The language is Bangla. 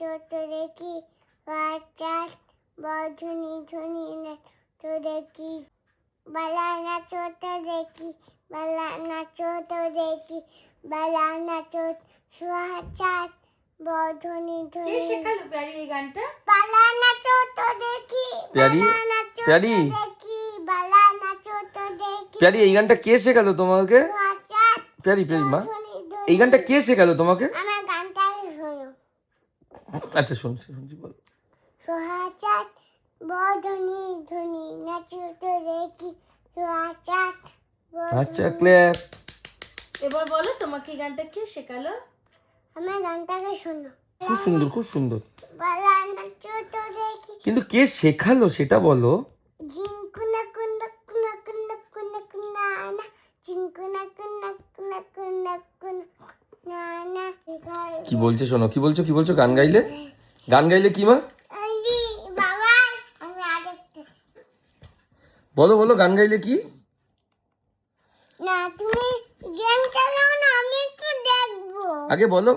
ছোট দেখি বাচ্চার বধুনি ধুনি নাচ দেখি বালানা ছোট দেখি বালানা ছোট দেখি বালানা ছোট সুহাচার বধুনি কে ধুনি শেখালো প্যারি এই গানটা? বালানা ছোট দেখি প্যারি বালানা ছোট প্যারি দেখি বালানা ছোট দেখি প্যারি এই গানটা কে শেখালো তোমাকে? সুহাচার প্যারি প্যারি মা, বধুনি ধুনি এই গানটা কে শেখালো তোমাকে? আমার গানটাই হলো আচ্ছা শুনছি শুনছি, বলো। সুহাচার বধুনি ধুনি নাচুত দেখি সুহাচার আচ্ছা ক্লিয়ার। এবার বলো তোমাকে এই গানটা কে শেখালো? আমার গানটাকে শোনো খুব সুন্দর খুব সুন্দর, বালানা ছোট দেখি কিন্তু কে শেখালো সেটা বলো। ঝিঙ্কুনা কুন্না কুন্না কুন্না কুন্না কুন্না না ঝিঙ্কুনা কুন্না কুন্না কুন্না কুন্না না কি বলছে শোনো, কি বলছো কি বলছো? গান গাইলে, গান গাইলে কি মা? আরে বাবা আমি আরেকটা বলো বলো, গান গাইলে কি? না তুমি গেম চালাও না আমি একটু দেখবো আগে বলো।